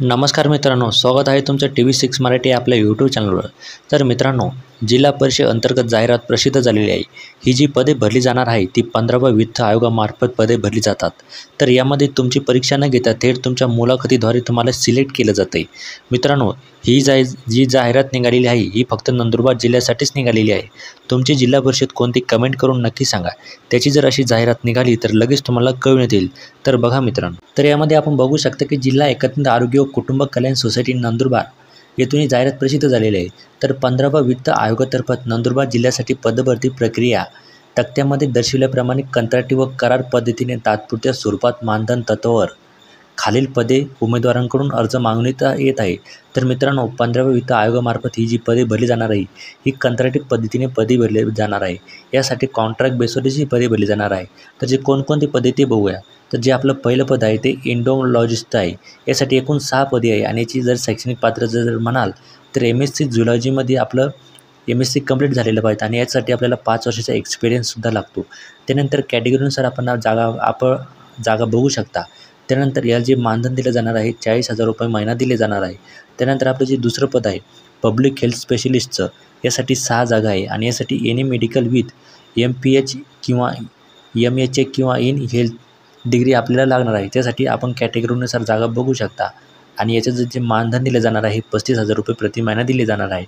नमस्कार मित्रांनो, स्वागत आहे तुमचं TV6 मराठी आपल्या यूट्यूब चॅनलवर। तर मित्रांनो, जिल्हा परिषद अंतर्गत जाहिरात प्रसिद्ध झालेली आहे। ही जी पदे भरली जाणार आहे ती 15व्या वित्त आयोगामार्फत पदे भरली जातात। तर यामध्ये तुमची परीक्षा न घेता थेट तुमच्या मुलाखतीद्वारे तुम्हाला सिलेक्ट केलं जाते। मित्रांनो, जी जाहिरात निघालेली आहे ही फक्त नंदुरबार जिल्ह्यासाठीच निघालेली आहे। तुमची जिल्हा परिषद कोणती कमेंट करून नक्की सांगा। त्याची जर अशी जाहिरात निघाली तर लगेच तुम्हाला कळवण्यात येईल। तर बघा मित्रांनो, तर यामध्ये आपण बघू शकता की जिल्हा एकत्रित आरोग्य व कुटुंब कल्याण सोसायटी नंदुरबार येथून ही जाहिरात प्रसिद्ध झालेली आहे। तर 15व्या वित्त आयोगातर्फे नंदुरबार जिल्ह्यासाठी पदभरती प्रक्रिया तक्त्यामध्ये दर्शविल्याप्रमाणे कंत्राटी व करार पद्धतीने तात्पुरत्या स्वरूपात मानधन तत्त्वावर खालील पदे उमेदवारांकडून अर्ज मागण्यात येत आहे। तर मित्रांनो, 15व्या वित्त आयोगामार्फत ही जी पदे भरली जाणार आहे ही कंत्राटी पद्धतीने पदे भरली जाणार आहे। यासाठी कॉन्ट्रॅक्ट बेसवरची पदे भरली जाणार आहे। तर जे कोणकोणती पदे ते बघूया। तर जे आपलं पहिलं पद आहे ते एंडोलॉजिस्ट आहे। यासाठी एकूण 6 पदे आहे आणि याची जर शैक्षणिक पात्रता जर म्हणाल तर MSc झुलॉजीमध्ये आपलं MSc कंप्लीट झालेलं पाहिजे आणि यासाठी आपल्याला 5 वर्षाचा एक्सपिरियन्ससुद्धा लागतो। त्यानंतर कॅटेगरीनुसार आपण जागा बघू शकता। त्यानंतर याला जे मानधन दिलं जाणार आहे 40,000 रुपये महिना दिले जाणार आहे। त्यानंतर आपलं जे दुसरं पद आहे पब्लिक हेल्थ स्पेशलिस्टचं, यासाठी 6 जागा आहे आणि यासाठी एनी मेडिकल विथ MPH किंवा MHA किंवा इन हेल्थ डिग्री आपल्याला लागणार आहे। त्यासाठी आपण कॅटेगरीनुसार जागा बघू शकता आणि याचं जे मानधन दिलं जाणार आहे 35,000 रुपये प्रति महिना दिले जाणार आहे।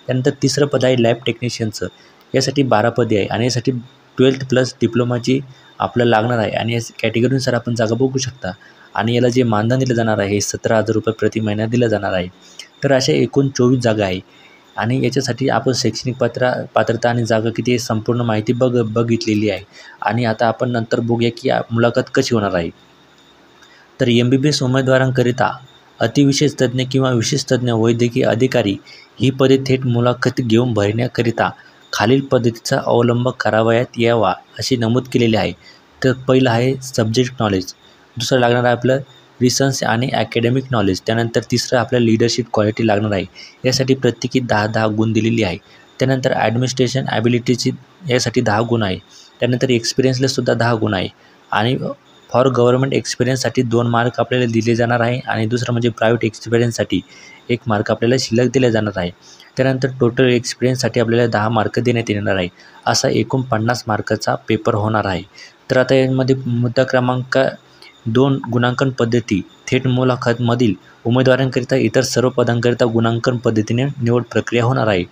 त्यानंतर तिसरं पद आहे लॅब टेक्निशियनचं, यासाठी 12 पदे आहे आणि यासाठी 12th प्लस डिप्लोमाची आपल्याला लागणार आहे आणि या कॅटेगरीनुसार आपण जागा बघू शकता आणि याला जे मानधन दिलं जाणार आहे 17,000 रुपये प्रति महिना दिलं जाणार आहे। तर अशा एकूण 24 जागा आहे आणि याच्यासाठी आपण शैक्षणिक पात्रता आणि जागा किती संपूर्ण माहिती बघितलेली आहे। आणि आता आपण नंतर बघूया की मुलाखत कशी होणार आहे। तर MBBS उमेदवारांकरिता अतिविशेष तज्ज्ञ किंवा विशेष तज्ज्ञ वैद्यकीय अधिकारी ही पदे थेट मुलाखत घेऊन भरण्याकरिता खालील पद्धतीचा अवलंब करावयात यावा असे नमूद केलेले आहे। तर पहिलं आहे सब्जेक्ट नॉलेज, दुसरं लागणार आहे आपलं रिसर्च आणि अकॅडमिक नॉलेज, त्यानंतर तिसरं आपलं लीडरशिप क्वालिटी लागणार आहे। यासाठी प्रत्येकी 10-10 गुण दिलेली आहे। त्यानंतर ॲडमिनिस्ट्रेशन ॲबिलिटीची यासाठी 10 गुण आहे। त्यानंतर एक्सपिरियन्सलासुद्धा 10 गुण आहे आणि फॉर गव्हर्नमेंट एक्सपिरियन्ससाठी 2 मार्क आपल्याला दिले जाणार आहे आणि दुसरं म्हणजे प्रायव्हेट एक्सपिरियन्ससाठी 1 मार्क आपल्याला शिल्लक दिले जाणार आहे। त्यानंतर टोटल एक्सपिरियन्ससाठी आपल्याला 10 मार्क देण्यात येणार आहे। असा एकूण 50 मार्काचा पेपर होणार आहे। तर आता यामध्ये मुद्दा क्रमांक 2 गुणांकन पद्धती थेट मुलाखतमधील उमेदवारांकरिता इतर सर्व पदांकरिता गुणांकन पद्धतीने निवड प्रक्रिया होणार आहे।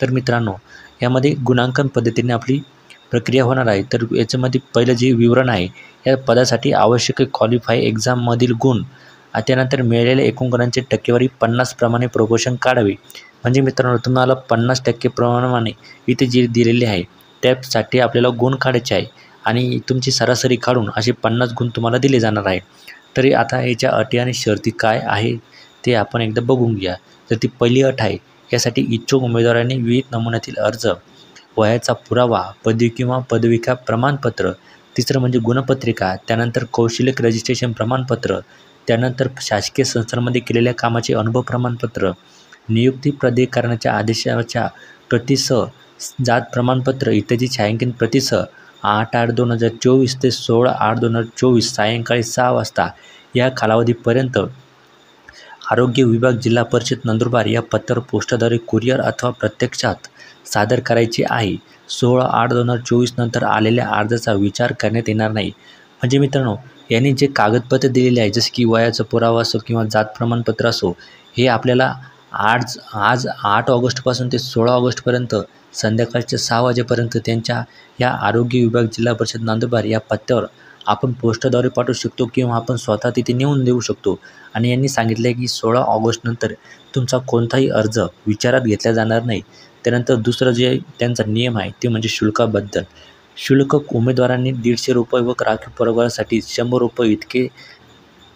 तर मित्रांनो, यामध्ये गुणांकन पद्धतीने आपली प्रक्रिया होणार आहे। तर याच्यामध्ये पहिलं जे विवरण आहे या पदासाठी आवश्यक क्वालिफाय एक्झाममधील गुण, त्यानंतर मिळालेल्या एकूण गुणांची टक्केवारी 50 प्रमाणे प्रोपोर्शन काढावे। म्हणजे मित्रांनो, तुम्हाला 50% प्रमाणे इथे जे दिलेले आहे त्यासाठी आपल्याला गुण काढायचे आहे आणि तुमची सरासरी काढून असे 50 गुण तुम्हाला दिले जाणार आहे। तरी आता याच्या अटी आणि शर्ती काय आहे ते आपण एकदा बघून घ्या। तर ती पहिली अट आहे, यासाठी इच्छुक उमेदवारांनी विविध नमुन्यातील अर्ज, वयाचा पुरावा, पदवी किंवा पदविका प्रमाणपत्र, तिसरं म्हणजे गुणपत्रिका, त्यानंतर कौशल्य रजिस्ट्रेशन प्रमाणपत्र, त्यानंतर शासकीय संस्थांमध्ये केलेल्या कामाचे अनुभव प्रमाणपत्र, नियुक्ती प्राधिकरणाच्या आदेशाच्या प्रतीसह जात प्रमाणपत्र इत्यादी छायांकित प्रतीसह 8/8/2024 ते 16/8/2024 सायंकाळी 6 वाजता या कालावधीपर्यंत आरोग्य विभाग जिल्हा परिषद नंदुरबार या पत्त्यावर पोस्टाद्वारे कुरिअर अथवा प्रत्यक्षात सादर करायचे आहे। 16/8/2024 नंतर आलेल्या अर्जाचा विचार करण्यात येणार नाही। म्हणजे मित्रांनो, यांनी जे कागदपत्र दिलेले आहे जसे की वयाचा पुरावा असो किंवा जात प्रमाणपत्र असो, हे आपल्याला आज 8 ऑगस्टपासून ते 16 ऑगस्टपर्यंत संध्याकाळच्या 6 वाजेपर्यंत त्यांच्या या आरोग्य विभाग जिल्हा परिषद नंदुरबार या पत्त्यावर आपण पोस्टाद्वारे पाठवू शकतो किंवा आपण स्वतः तिथे नेऊन देऊ शकतो। आणि यांनी सांगितले की 16 ऑगस्टनंतर तुमचा कोणताही अर्ज विचारात घेतला जाणार नाही। त्यानंतर दुसरं जे त्यांचा नियम आहे ते म्हणजे शुल्काबद्दल। शुल्क उमेदवारांनी 150 रुपये व राखीव प्रवर्गासाठी 100 रुपये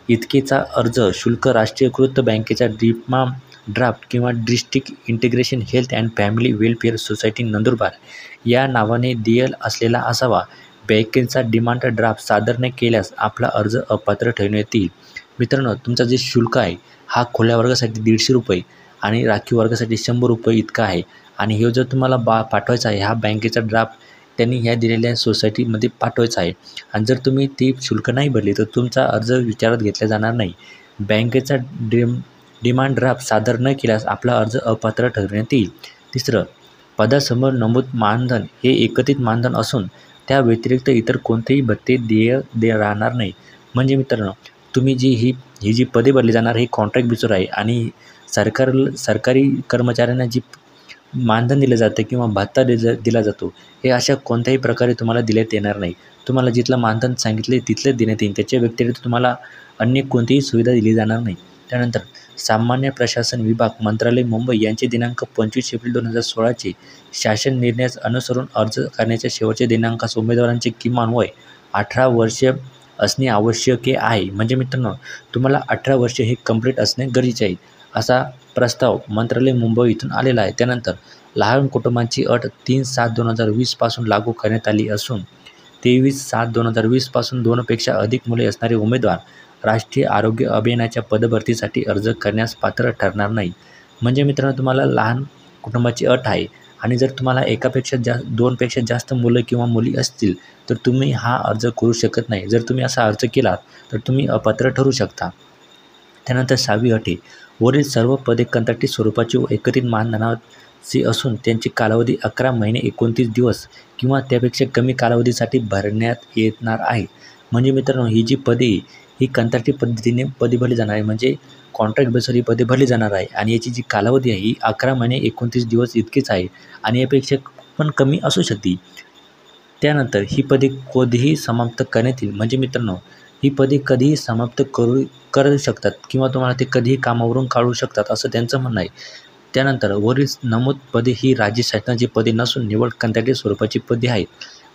इतकेचा अर्ज शुल्क राष्ट्रीयकृत बँकेच्या डिमांड ड्राफ्ट किंवा district integration health and family welfare society Nandurbar या नावाने दिलेला असलेला असावा। बँकेचा डिमांड ड्राफ्ट सादर न केल्यास आपला अर्ज अपात्र ठरवण्यात येईल। मित्रांनो, तुमचा जे शुल्क आहे हा खुल्या वर्गासाठी 150 रुपये आणि राखीव वर्गासाठी 100 रुपये इतका आहे आणि हे जर तुम्हाला पाठवायचा आहे हा बँकेचा ड्राफ्ट त्यांनी ह्या दिलेल्या सोसायटीमध्ये पाठवायचा आहे आणि जर तुम्ही ती शुल्क नाही भरली तर तुमचा अर्ज विचारात घेतला जाणार नाही। बँकेचा डिमांड ड्राफ्ट सादर न केल्यास आपला अर्ज अपात्र ठरवण्यात येईल. तिसरं, पदासमोर नमूद मानधन हे एकत्रित मानधन असून त्या व्यतिरिक्त इतर कोणतेही भत्ते देय राहणार नाही. म्हणजे मित्रांनो, तुम्ही ही जी पदे भरली जाणार ही कॉन्ट्रॅक्ट बेसवर आहे आणि सरकारी कर्मचाऱ्यांना जी मानधन दिलं जातं किंवा भत्ता दिला जातो हे अशा कोणत्याही प्रकारे तुम्हाला दिल्यात येणार नाही. तुम्हाला जिथलं मानधन सांगितले तिथलं देण्यात येईल. त्याच्या व्यतिरिक्त तुम्हाला अन्य कोणतीही सुविधा दिली जाणार नाही. त्यानंतर सामान्य प्रशासन विभाग मंत्रालय मुंबई यांचे दिनांक 25 एप्रिल 2016चे शासन निर्णयास अनुसरून अर्ज करण्याच्या शेवटच्या दिनांकास उमेदवारांचे किमान वय 18 वर्षे असणे आवश्यक आहे. म्हणजे मित्रांनो, तुम्हाला 18 वर्षे हे कंप्लीट असणे गरजेचे आहे. असा प्रस्ताव मंत्रालय मुंबई इथून आलेला आहे. त्यानंतर लहान कुटुंबांची अट 3/7/2020 पासून लागू करण्यात आली असून 23/7/2020 पासून 2पेक्षा अधिक मुले असणारे उमेदवार राष्ट्रीय आरोग्य अभियानाच्या पदभरतीसाठी अर्ज करण्यास पात्र ठरणार नाही. म्हणजे मित्रांनो, तुम्हाला लहान कुटुंबाची अट आहे आणि जर तुम्हाला 2पेक्षा जास्त मुलं किंवा मुली असतील तर तुम्ही हा अर्ज करू शकत नाही. जर तुम्ही असा अर्ज केलात तर तुम्ही अपात्र ठरू शकता. त्यानंतर 6वी अट आहे, वरील सर्व पदे कंत्राटी स्वरूपाची व एकत्रित मानधनाची असून त्यांची कालावधी 11 महिने 29 दिवस किंवा त्यापेक्षा कमी कालावधीसाठी भरण्यात येणार आहे. म्हणजे मित्रांनो, ही जी पदे ही कंत्राटी पद्धतीने पदे भरली जाणार आहे. म्हणजे कॉन्ट्रॅक्ट बेसवर ही पदे भरली जाणार आहे आणि याची जी कालावधी आहे ही 11 महिने 29 दिवस इतकीच आहे आणि यापेक्षा पण कमी असू शकते. त्यानंतर ही पदे कधीही समाप्त करण्यात येईल. म्हणजे मित्रांनो, ही पदे कधीही समाप्त करू शकतात किंवा तुम्हाला ते कधीही कामावरून काढू शकतात असं त्यांचं म्हणणं आहे. त्यानंतर वरील नमूद पदे ही राज्य शासनाची पदे नसून निवड कंत्राटी स्वरूपाची पदे आहेत.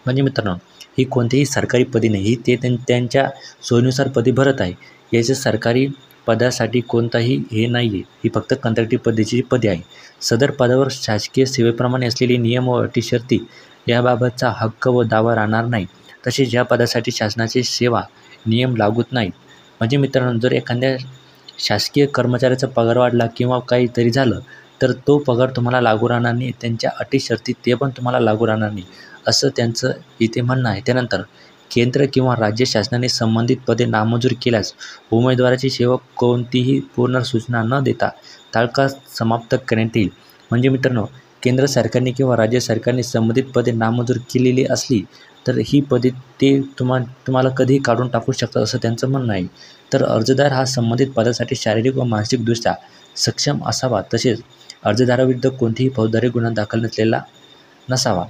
म्हणजे मित्रांनो, ही कोणतीही सरकारी पदे नाही, ही ते त्यांच्या सोयीनुसार पदे भरत आहे. याचे सरकारी पदासाठी कोणताही हे नाही आहे, ही फक्त कंत्राटी पद्धतीची पदे आहे. सदर पदावर शासकीय सेवेप्रमाणे असलेले नियम व अटी शर्ती याबाबतचा हक्क व दावा राहणार नाही. तसेच या पदासाठी शासनाचे सेवा नियम लागूच नाहीत. म्हणजे मित्रांनो, जर एखाद्या शासकीय कर्मचाऱ्याचा पगार वाढला किंवा काहीतरी झालं तर तो पगार तुम्हाला लागू राहणार नाही. त्यांच्या अटी शर्ती ते पण तुम्हाला लागू राहणार नाही असं त्यांचं इथे म्हणणं आहे. त्यानंतर केंद्र किंवा राज्य शासनाने संबंधित पदे नामंजूर केल्यास उमेदवाराची सेवा कोणतीही पुनर्सूचना न देता तात्काळ समाप्त करण्यात येईल. म्हणजे मित्रांनो, केंद्र सरकारने किंवा राज्य सरकारने संबंधित पदे नामंजूर केलेली असली तर ही पदे ते तुम्हाला कधीही काढून टाकू शकतात असं त्यांचं म्हणणं आहे. तर अर्जदार हा संबंधित पदासाठी शारीरिक व मानसिकदृष्ट्या सक्षम असावा. तसेच अर्जदाराविरुद्ध कोणतीही फौजदारी गुन्हा दाखल नसावा.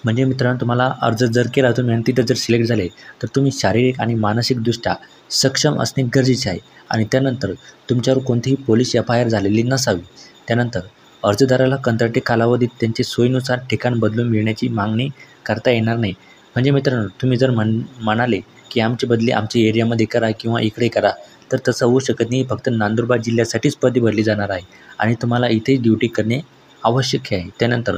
म्हणजे मित्रांनो, तुम्हाला अर्ज जर केला तुम्ही आणि तिथे जर सिलेक्ट झाले तर तुम्ही शारीरिक आणि मानसिकदृष्ट्या सक्षम असणे गरजेचे आहे आणि त्यानंतर तुमच्यावर कोणतीही पोलीस FIR झालेली नसावी. त्यानंतर अर्जदाराला कंत्राटी कालावधीत त्यांची सोयीनुसार ठिकाण बदलून मिळण्याची मागणी करता येणार नाही. म्हणजे मित्रांनो, तुम्ही जर म्हणाले की आमची बदली आमच्या एरियामध्ये करा किंवा इकडे करा तर तसं होऊ शकत नाही. फक्त नंदुरबार जिल्ह्यासाठीच पदे भरली जाणार आहे आणि तुम्हाला इथेच ड्युटी करणे आवश्यक आहे. त्यानंतर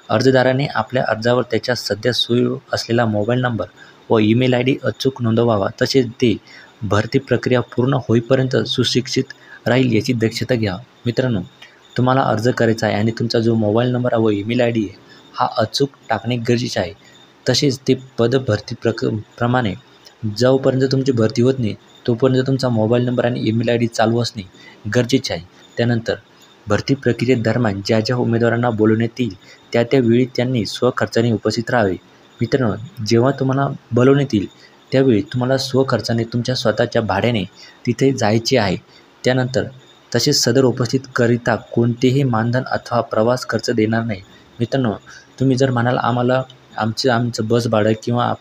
अर्जदाराने आपल्या अर्जावर त्याच्या सध्या सुरू असलेला मोबाईल नंबर व ईमेल ID अचूक नोंदवावा. तसेच ते भरती प्रक्रिया पूर्ण होईपर्यंत सुशिक्षित राहील याची दक्षता घ्या. मित्रांनो, तुम्हाला अर्ज करायचा आहे आणि तुमचा जो मोबाईल नंबर व ईमेल ID आहे हा अचूक टाकणे गरजेचे आहे. तसेच ते पदभरती प्रमाणे जोपर्यंत तुमची भरती होत नाही तोपर्यंत तुमचा मोबाईल नंबर आणि ईमेल ID चालू असणे गरजेचे आहे. त्यानंतर भरती प्रक्रियेदरम्यान ज्या उमेदवारांना बोलवण्यात येईल त्या वेळी त्यांनी स्वखर्चाने उपस्थित राहावे. मित्रांनो, जेव्हा तुम्हाला बोलवण्यात येईल त्यावेळी तुम्हाला स्वखर्चाने तुमच्या स्वतःच्या भाड्याने तिथे जायचे आहे. त्यानंतर तसेच सदर उपस्थितीकरिता कोणतेही मानधन अथवा प्रवास खर्च देणार नाही. मित्रांनो, तुम्ही जर म्हणाल आम्हाला आमचं बस भाडं किंवा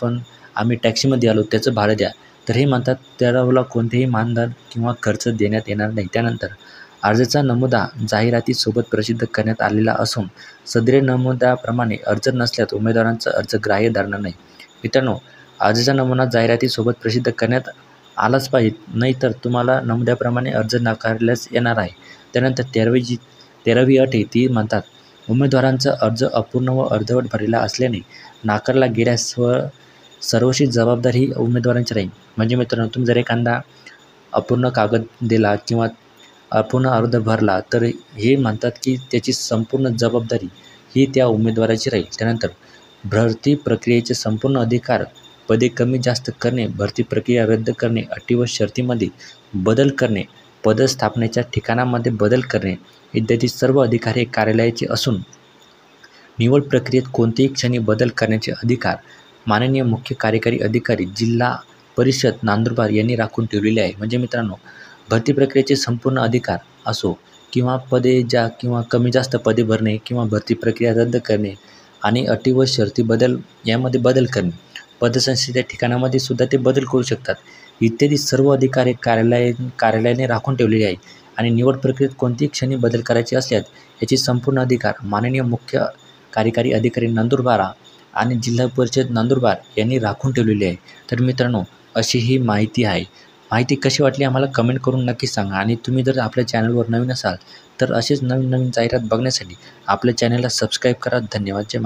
आम्ही टॅक्सीमध्ये आलो त्याचं भाडं द्या, तर हे म्हणतात त्याला कोणतेही मानधन किंवा खर्च देण्यात येणार नाही. त्यानंतर अर्जाचा नमुना जाहिरातीसोबत प्रसिद्ध करण्यात आलेला असून सदर नमुन्याप्रमाणे अर्ज नसल्यास उमेदवारांचा अर्ज ग्राह्य धरणार नाही. मित्रांनो, अर्जाचा नमुना जाहिरातीसोबत प्रसिद्ध करण्यात आलाच पाहिजे, नाही तर तुम्हाला नमुन्याप्रमाणे अर्ज नाकारल्यास येणार आहे. त्यानंतर 13वी अट आहे ती म्हणतात उमेदवारांचा अर्ज अपूर्ण व अर्धवट भरलेला असल्याने नाकारला गेल्यास सर्वस्वी जबाबदारी ही उमेदवारांची राहील. म्हणजे मित्रांनो, तुम्ही जर एखादा अपूर्ण कागद दिला किंवा अपूर्ण अर्ज भरला तर हे म्हणतात की त्याची संपूर्ण जबाबदारी ही त्या उमेदवाराची राहील. त्यानंतर भरती प्रक्रियेचे संपूर्ण अधिकार, पदे कमी जास्त करणे, भरती प्रक्रिया रद्द करणे, अटी व शर्तीमध्ये बदल करणे, पदस्थापनेच्या ठिकाणामध्ये बदल करणे इत्यादी सर्व अधिकार हे कार्यालयाचे असून निवड प्रक्रियेत कोणत्याही क्षणी बदल करण्याचे अधिकार माननीय मुख्य कार्यकारी अधिकारी जिल्हा परिषद नंदुरबार यांनी राखून ठेवलेले आहे. म्हणजे मित्रांनो, भरती प्रक्रियेचे संपूर्ण अधिकार असो किंवा पदे किंवा कमी जास्त पदे भरणे किंवा भरती प्रक्रिया रद्द करणे आणि अटी व शर्ती यामध्ये बदल करणे, पदसंस्थेच्या ठिकाणामध्ये सुद्धा ते बदल करू शकतात. इत्यादी सर्व अधिकार हे कार्यालयाने राखून ठेवलेले आहे आणि निवड प्रक्रियेत कोणत्याही क्षणी बदल करायचे असल्यास याचे संपूर्ण अधिकार माननीय मुख्य कार्यकारी अधिकारी नंदुरबार आणि जिल्हा परिषद नंदुरबार यांनी राखून ठेवलेली आहे. तर मित्रांनो, अशी ही माहिती आहे. माहिती कशी वाटली आम्हाला कमेंट करून नक्की सांगा आणि तुम्ही जर आपल्या चॅनलवर नवीन असाल तर असेच नवीन जाहिरात बघण्यासाठी आपल्या चॅनलला सबस्क्राईब करा. धन्यवाद. जय